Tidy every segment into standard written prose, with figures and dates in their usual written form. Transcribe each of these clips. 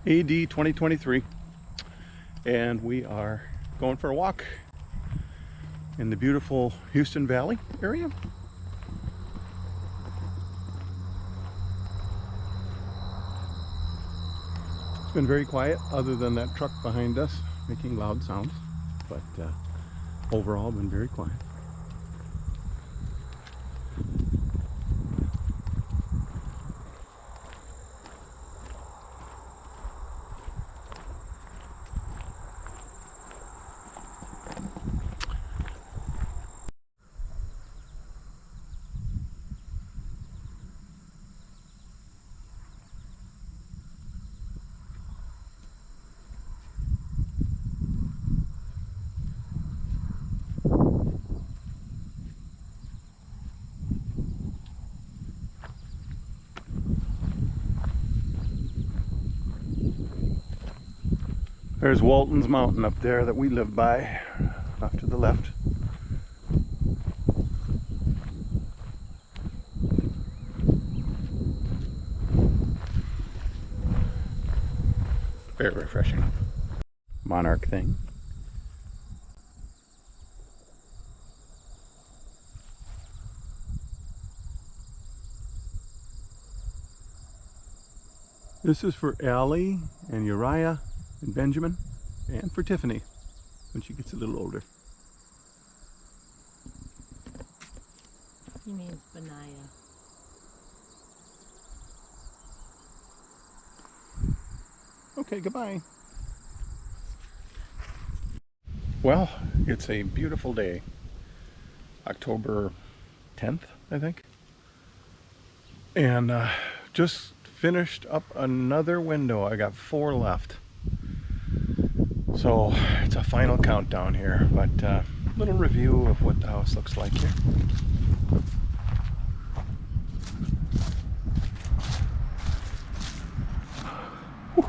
AD 2023, and we are going for a walk in the beautiful Houston Valley area. It's been very quiet other than that truck behind us making loud sounds, but overall been very quiet. There's Walton's Mountain up there that we live by, off to the left. Very refreshing. Monarch thing. This is for Allie and Uriah and Benjamin, and for Tiffany when she gets a little older. He means Benaiah. Okay, goodbye. Well, it's a beautiful day. October 10th, I think. And just finished up another window. I got 4 left. So it's a final countdown here, but a little review of what the house looks like here. Whew.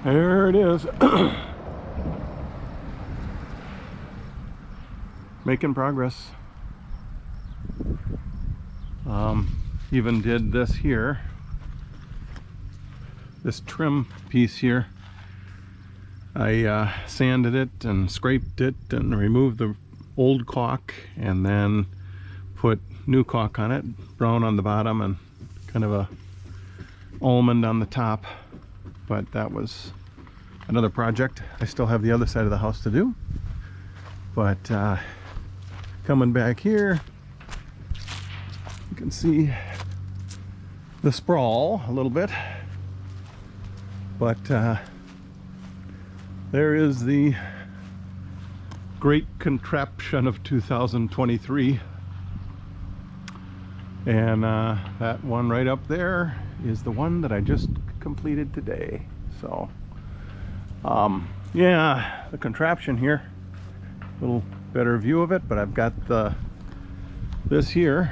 There it is. Making progress. Even did this here, this trim piece here. I sanded it and scraped it and removed the old caulk and then put new caulk on it, brown on the bottom and kind of a almond on the top. But that was another project. I still have the other side of the house to do. But coming back here, you can see the sprawl a little bit. But there is the great contraption of 2023, and that one right up there is the one that I just completed today. So yeah, the contraption here, a little better view of it, but I've got this here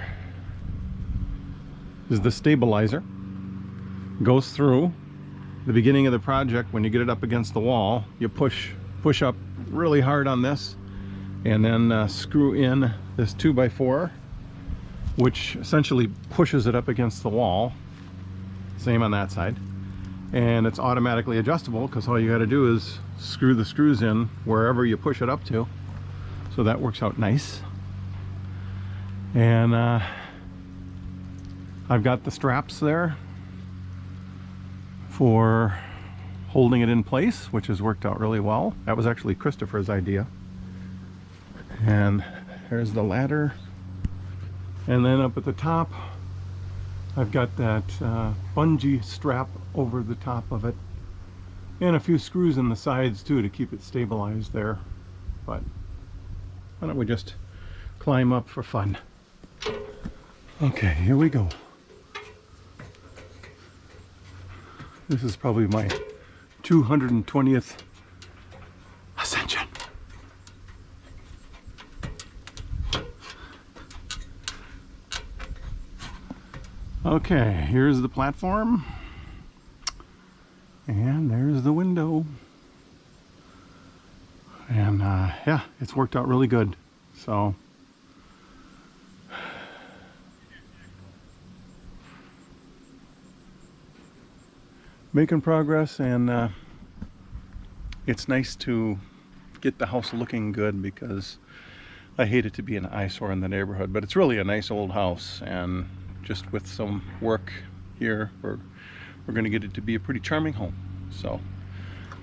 is the stabilizer. Goes through the beginning of the project. When you get it up against the wall, you push up really hard on this and then screw in this 2x4, which essentially pushes it up against the wall. Same on that side, and it's automatically adjustable because all you got to do is screw the screws in wherever you push it up to, so that works out nice. And I've got the straps there for holding it in place, which has worked out really well. That was actually Christopher's idea. And there's the ladder. And then up at the top, I've got that bungee strap over the top of it, and a few screws in the sides too to keep it stabilized there. But why don't we just climb up for fun? Okay, here we go. This is probably my 220th ascension. Okay, here's the platform. And there's the window. And yeah, it's worked out really good. So making progress, and it's nice to get the house looking good because I hate it to be an eyesore in the neighborhood, but it's really a nice old house, and just with some work here, we're going to get it to be a pretty charming home. So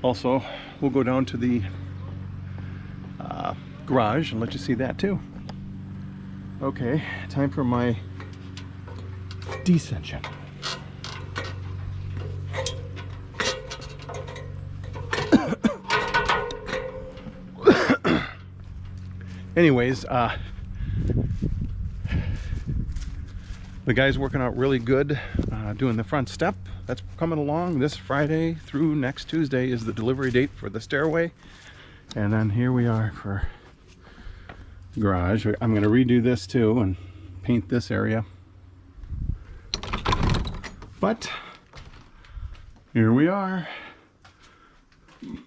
also we'll go down to the garage and let you see that too. Okay, time for my descension. Anyways, the guy's working out really good, doing the front step. That's coming along. This Friday through next Tuesday is the delivery date for the stairway. And then here we are for the garage. I'm going to redo this too and paint this area. But here we are.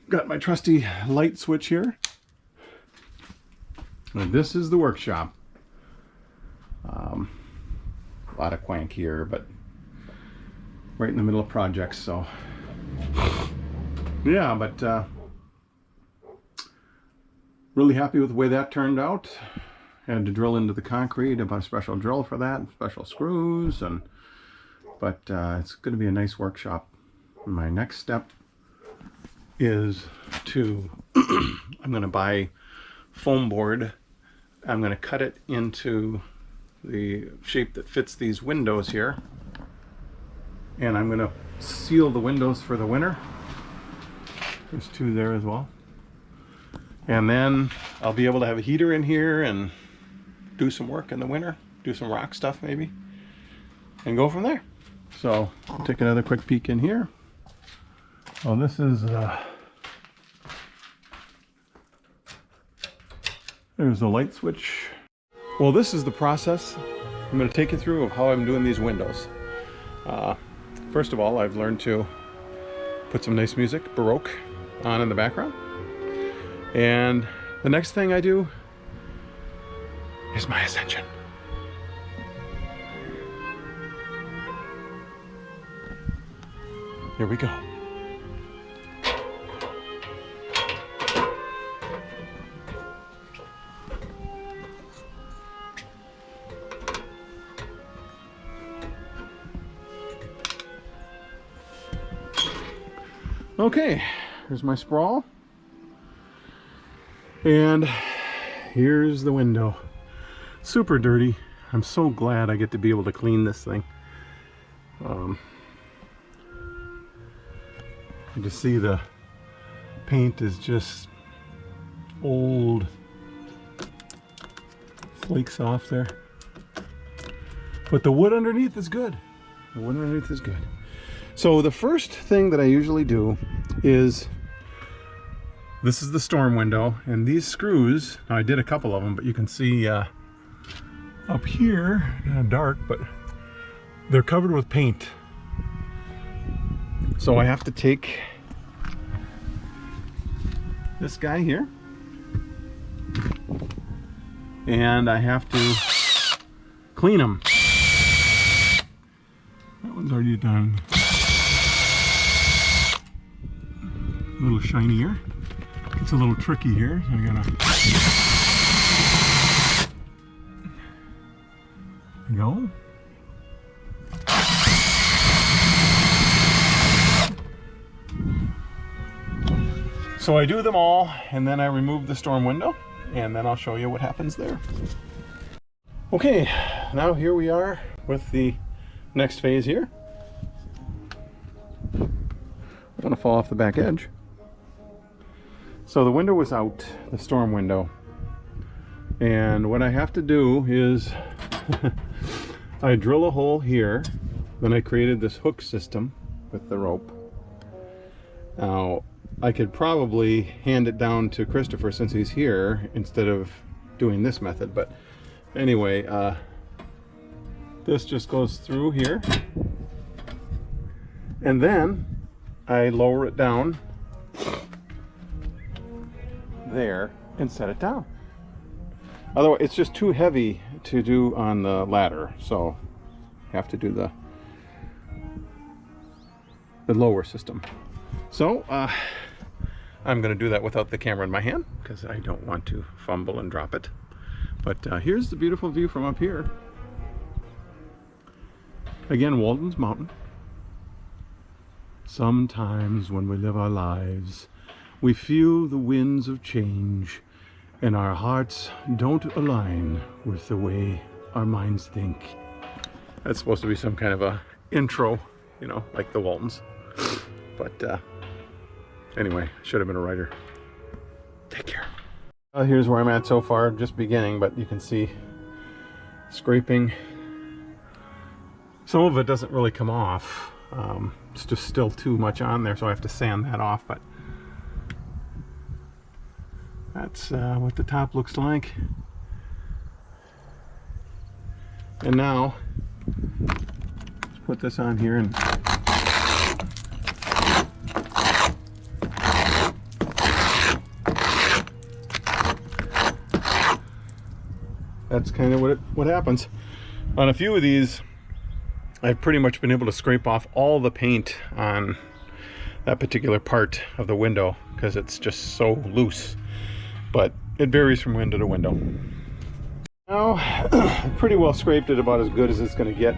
Got my trusty light switch here. And this is the workshop. A lot of quank here, but right in the middle of projects, so yeah, but really happy with the way that turned out. Had to drill into the concrete, about a special drill for that, and special screws, but it's going to be a nice workshop. My next step is to I'm going to buy foam board. I'm going to cut it into the shape that fits these windows here, and I'm going to seal the windows for the winter. There's two there as well, and then I'll be able to have a heater in here and do some work in the winter, do some rock stuff maybe, and go from there. So I'll take another quick peek in here. Oh, this is there's the light switch. Well, this is the process I'm going to take you through of how I'm doing these windows. First of all, I've learned to put some nice music, Baroque, on in the background. And the next thing I do is my ascension. Here we go. Okay, here's my sprawl, and here's the window. Super dirty. I'm so glad I get to be able to clean this thing. You just see the paint is just old, flakes off there, but the wood underneath is good. The wood underneath is good. So the first thing that I usually do is, this is the storm window, and these screws, now I did a couple of them, but you can see up here, kind of dark, but they're covered with paint. So I have to take this guy here, and I have to clean them. That one's already done. A little shinier. It's a little tricky here. So I gotta. There you go. So I do them all, and then I remove the storm window, and then I'll show you what happens there. Okay, now here we are with the next phase here. I want to fall off the back edge. So the window was out, the storm window, and what I have to do is I drill a hole here. Then I created this hook system with the rope. Now I could probably hand it down to Christopher since he's here instead of doing this method, but anyway, this just goes through here, and then I lower it down there and set it down. Otherwise it's just too heavy to do on the ladder, so you have to do the lower system. So I'm going to do that without the camera in my hand because I don't want to fumble and drop it. But here's the beautiful view from up here. Again, Walden's Mountain. Sometimes when we live our lives, we feel the winds of change and our hearts don't align with the way our minds think. That's supposed to be some kind of a intro, you know, like the Waltons. But anyway, should have been a writer. Take care. Here's where I'm at so far, just beginning, but you can see scraping. Some of it doesn't really come off. It's just still too much on there, so I have to sand that off, but that's what the top looks like. And now, let's put this on here and that's kind of what happens. On a few of these, I've pretty much been able to scrape off all the paint on that particular part of the window because it's just so loose. But it varies from window to window. Now, I pretty well scraped it about as good as it's going to get.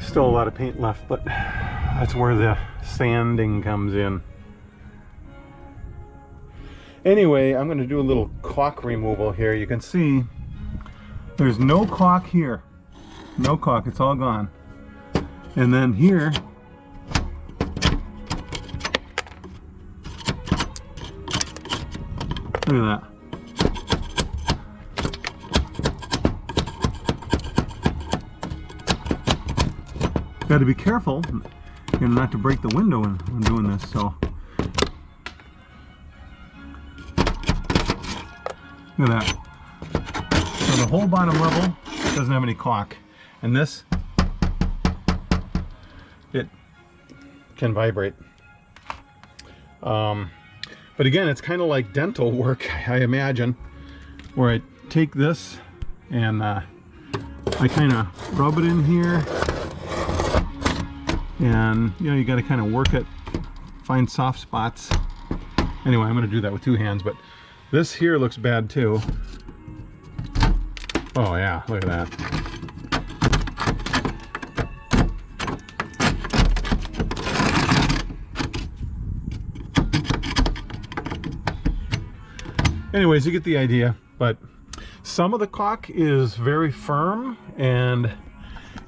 Still a lot of paint left, but that's where the sanding comes in. Anyway, I'm going to do a little caulk removal here. You can see there's no caulk here. No caulk, it's all gone. And then here, look at that. Got to be careful, you know, not to break the window when doing this. So look at that. So the whole bottom level doesn't have any caulk, and this, it can vibrate. But again, it's kind of like dental work, I imagine, where I take this and I kind of rub it in here, and you know, you got to kind of work it, find soft spots. Anyway, I'm going to do that with two hands, but this here looks bad too. Oh yeah, look at that. Anyways, you get the idea. But some of the caulk is very firm, and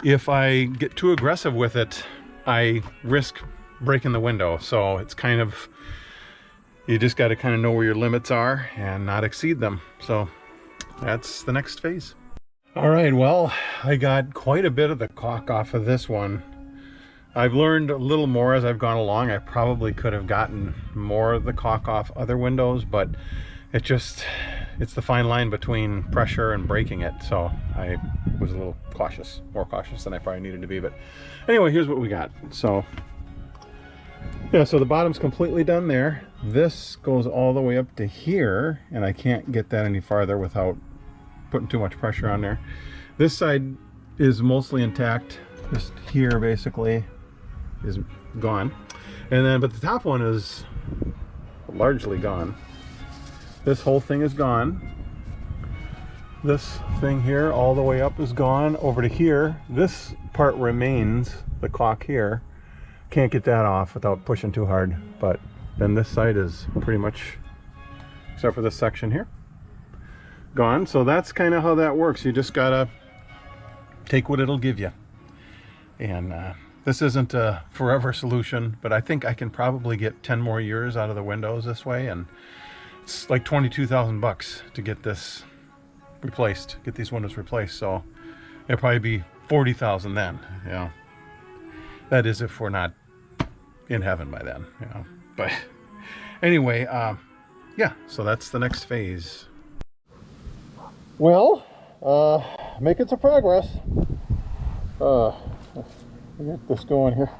if I get too aggressive with it, I risk breaking the window. So it's kind of, you just got to kind of know where your limits are and not exceed them. So that's the next phase. All right, well, I got quite a bit of the caulk off of this one. I've learned a little more as I've gone along. I probably could have gotten more of the caulk off other windows, but it's the fine line between pressure and breaking it. So I was a little cautious, more cautious than I probably needed to be. But anyway, here's what we got. So yeah, so the bottom's completely done there. This goes all the way up to here, and I can't get that any farther without putting too much pressure on there. This side is mostly intact. Just here basically is gone. And then, but the top one is largely gone. This whole thing is gone. This thing here all the way up is gone. Over to here, this part remains, the caulk here. Can't get that off without pushing too hard. But then this side is pretty much, except for this section here, gone. So that's kind of how that works. You just gotta take what it'll give you. And this isn't a forever solution, but I think I can probably get 10 more years out of the windows this way, and it's like 22,000 bucks to get this replaced, get these windows replaced. So it'll probably be 40,000 then, you know. That is if we're not in heaven by then, you know. But anyway, yeah, so that's the next phase. Well, making some progress. Let me get this going here.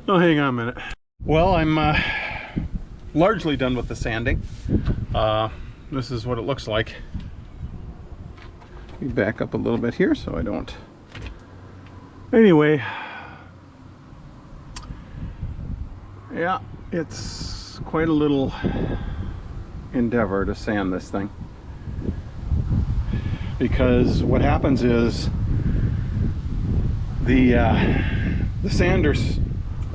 Oh, hang on a minute. Well, I'm largely done with the sanding. This is what it looks like. Let me back up a little bit here so I don't. Anyway, yeah, it's quite a little endeavor to sand this thing, because what happens is the sander's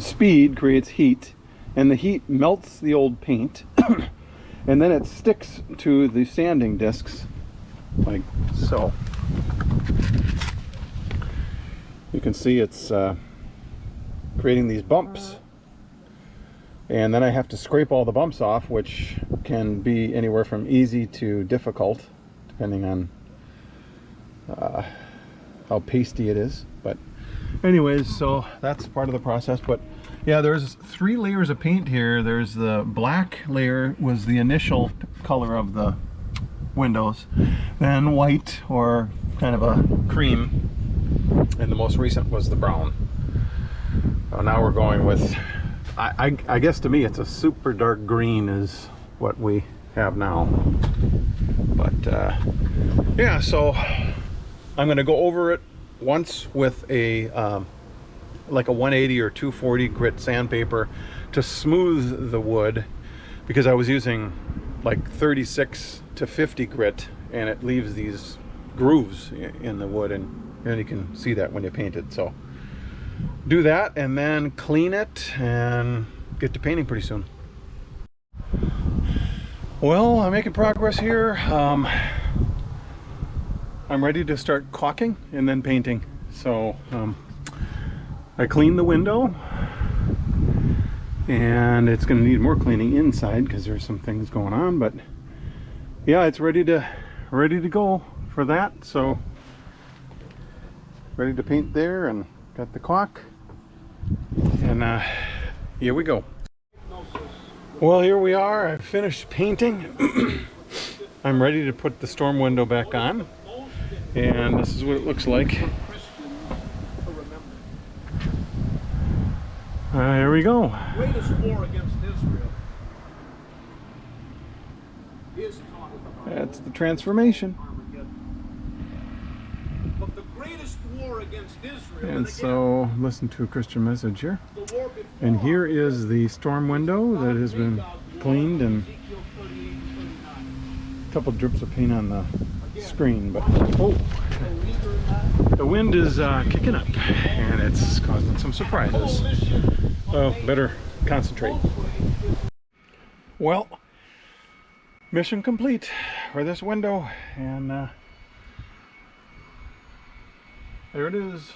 speed creates heat, and the heat melts the old paint and then it sticks to the sanding discs like so. You can see it's creating these bumps, and then I have to scrape all the bumps off, which can be anywhere from easy to difficult depending on how pasty it is. But anyways, so that's part of the process. But yeah, there's 3 layers of paint here. There's the black layer, was the initial color of the windows, then white, or kind of a cream, and the most recent was the brown. Now we're going with, I guess to me it's a super dark green is what we have now. But yeah, so I'm going to go over it once with a like a 180 or 240 grit sandpaper to smooth the wood, because I was using like 36 to 50 grit and it leaves these grooves in the wood, and you can see that when you paint it. So do that and then clean it and get to painting pretty soon. Well, I'm making progress here. I'm ready to start caulking and then painting. So I cleaned the window, and it's going to need more cleaning inside because there's some things going on, but yeah, it's ready to go for that. So ready to paint there, and got the caulk, and here we go. Well, here we are. I finished painting. I'm ready to put the storm window back on, and this is what it looks like. Here we go. Greatest war against Israel is taught in the Bible. That's the transformation. But the greatest war against Israel, And so listen to a Christian message here. And here is the storm window that has been cleaned, and a couple drips of paint on the screen. But oh, the wind is kicking up, and it's causing some surprises. Oh, better concentrate. Well, mission complete for this window, and there it is.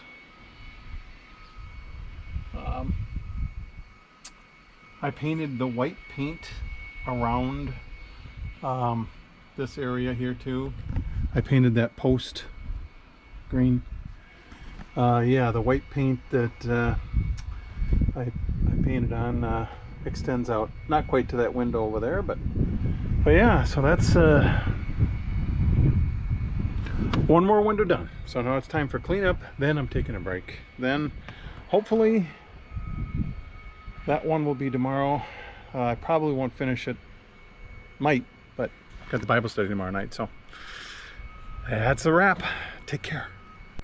I painted the white paint around this area here too. I painted that post green. Yeah, the white paint that I painted on extends out, not quite to that window over there, but yeah, so that's one more window done. So now it's time for cleanup, then I'm taking a break. Then hopefully that one will be tomorrow. I probably won't finish it, might, but got the Bible study tomorrow night. So that's a wrap. Take care.